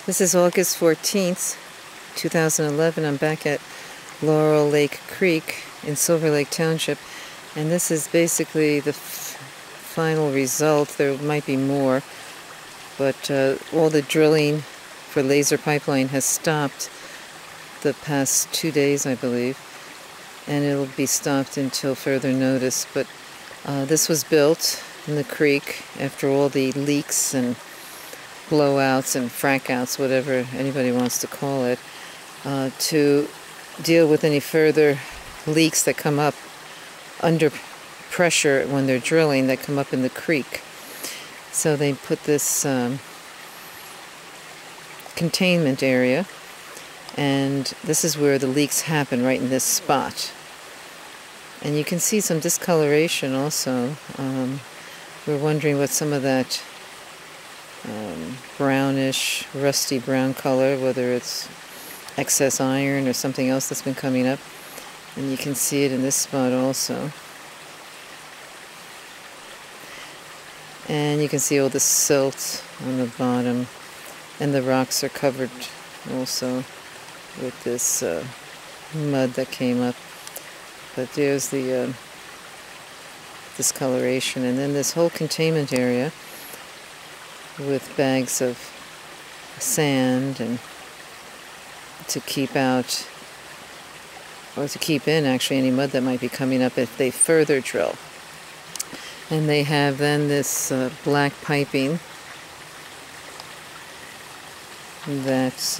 This is August 14th, 2011. I'm back at Laurel Lake Creek in Silver Lake Township, and this is basically the final result. There might be more, but all the drilling for laser pipeline has stopped the past 2 days, I believe, and it'll be stopped until further notice. But this was built in the creek after all the leaks and blowouts and frackouts, whatever anybody wants to call it, to deal with any further leaks that come up under pressure when they're drilling, that come up in the creek. So they put this containment area, and this is where the leaks happen, right in this spot. And you can see some discoloration also. We're wondering what some of that brownish, rusty brown color, whether it's excess iron or something else that's been coming up. And you can see it in this spot also. And you can see all the silt on the bottom, and the rocks are covered also with this mud that came up. But there's the discoloration, and then this whole containment area with bags of sand and to keep out, or to keep in actually, any mud that might be coming up if they further drill. And they have then this black piping that's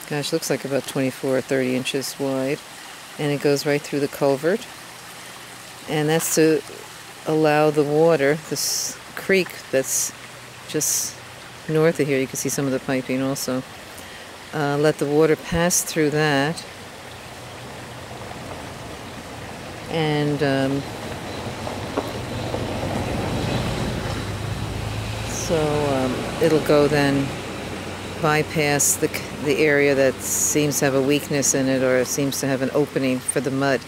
gosh, looks like about 24 or 30 inches wide, and it goes right through the culvert, and that's to allow the water, this creek that's just north of here, you can see some of the piping also, let the water pass through that, and it'll go then bypass the area that seems to have a weakness in it, or seems to have an opening for the mud,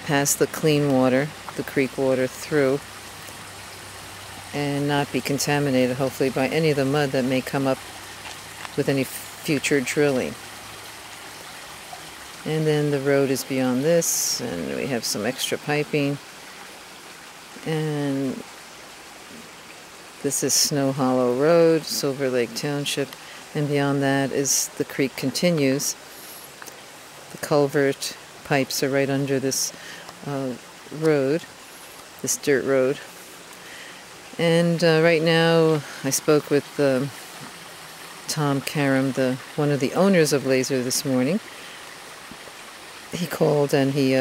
past the clean water, the creek water, through, and not be contaminated, hopefully, by any of the mud that may come up with any future drilling. And then the road is beyond this, and we have some extra piping, and this is Snow Hollow Road, Silver Lake Township, and beyond that is the creek continues. The culvert pipes are right under this road, this dirt road. And right now, I spoke with Tom Karam, one of the owners of Laser, this morning. He called and he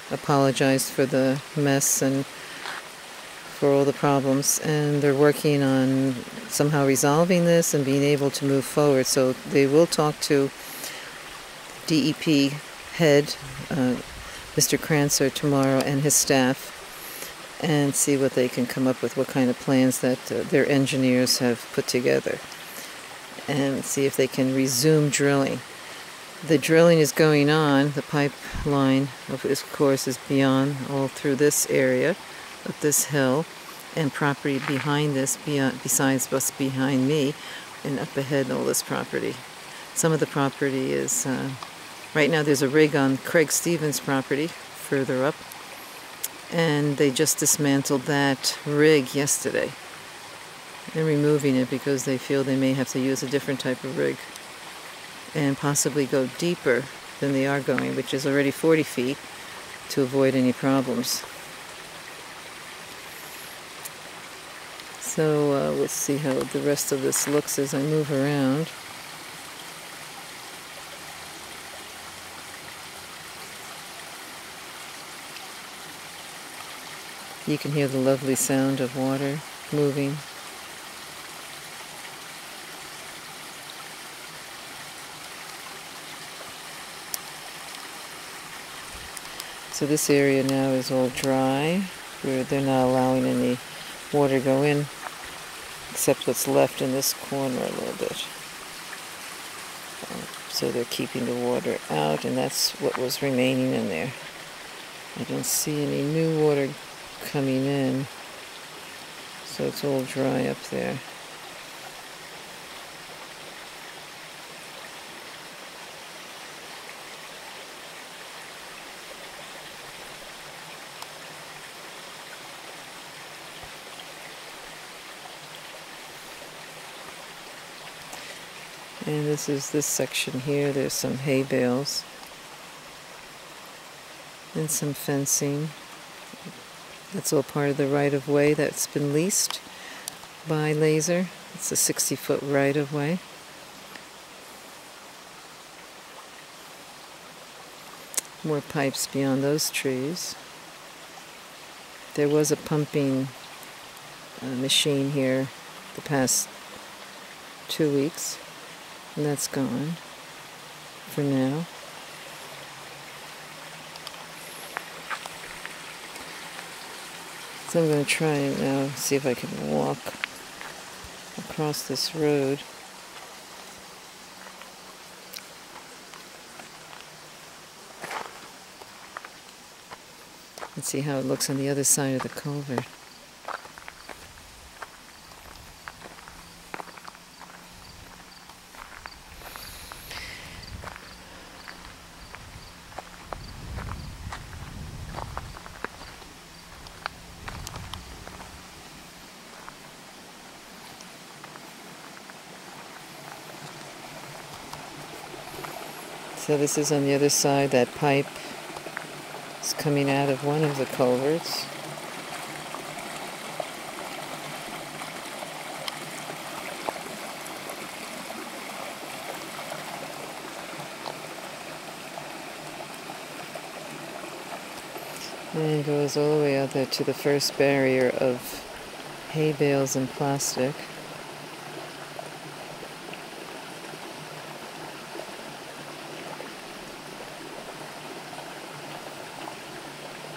apologized for the mess and for all the problems, and they're working on somehow resolving this and being able to move forward. So they will talk to DEP head, Mr. Krancer, tomorrow, and his staff, and see what they can come up with, what kind of plans that their engineers have put together, and see if they can resume drilling. The drilling is going on. The pipeline, of course, is beyond, all through this area of this hill, and property behind this, besides what's behind me, and up ahead, all this property. Some of the property is, right now there's a rig on Craig Stevens' property further up, and they just dismantled that rig yesterday. They're removing it because they feel they may have to use a different type of rig and possibly go deeper than they are going, which is already 40 feet, to avoid any problems. So we'll see how the rest of this looks as I move around. You can hear the lovely sound of water moving. So this area now is all dry, where they're not allowing any water go in, except what's left in this corner a little bit. So they're keeping the water out, and that's what was remaining in there. I don't see any new water coming in, so it's all dry up there. And this is this section here. There's some hay bales and some fencing. That's all part of the right-of-way that's been leased by Laser. It's a 60-foot right-of-way. More pipes beyond those trees. There was a pumping machine here the past 2 weeks, and that's gone for now. So I'm going to try and now see if I can walk across this road. And see how it looks on the other side of the culvert. So this is on the other side. That pipe is coming out of one of the culverts. And it goes all the way out there to the first barrier of hay bales and plastic.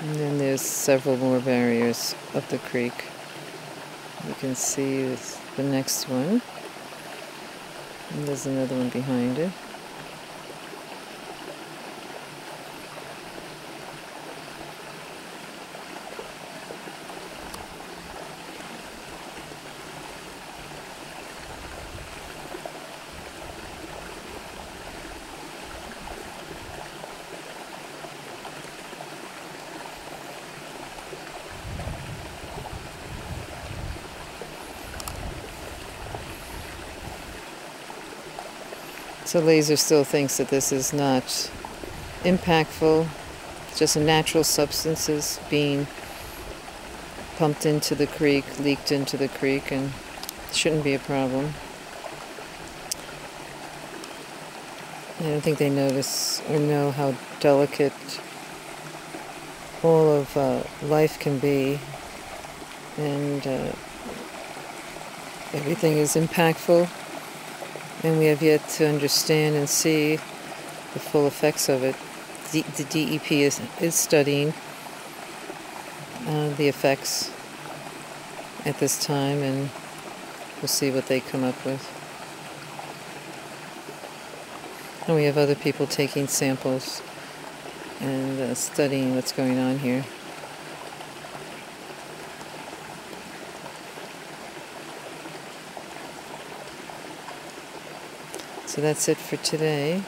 And then there's several more barriers up the creek. You can see the next one. And there's another one behind it. So Laser still thinks that this is not impactful, just natural substances being pumped into the creek, leaked into the creek, and it shouldn't be a problem. I don't think they notice or know how delicate all of life can be, and everything is impactful. And we have yet to understand and see the full effects of it. The DEP is studying the effects at this time, and we'll see what they come up with. And we have other people taking samples and studying what's going on here. So that's it for today.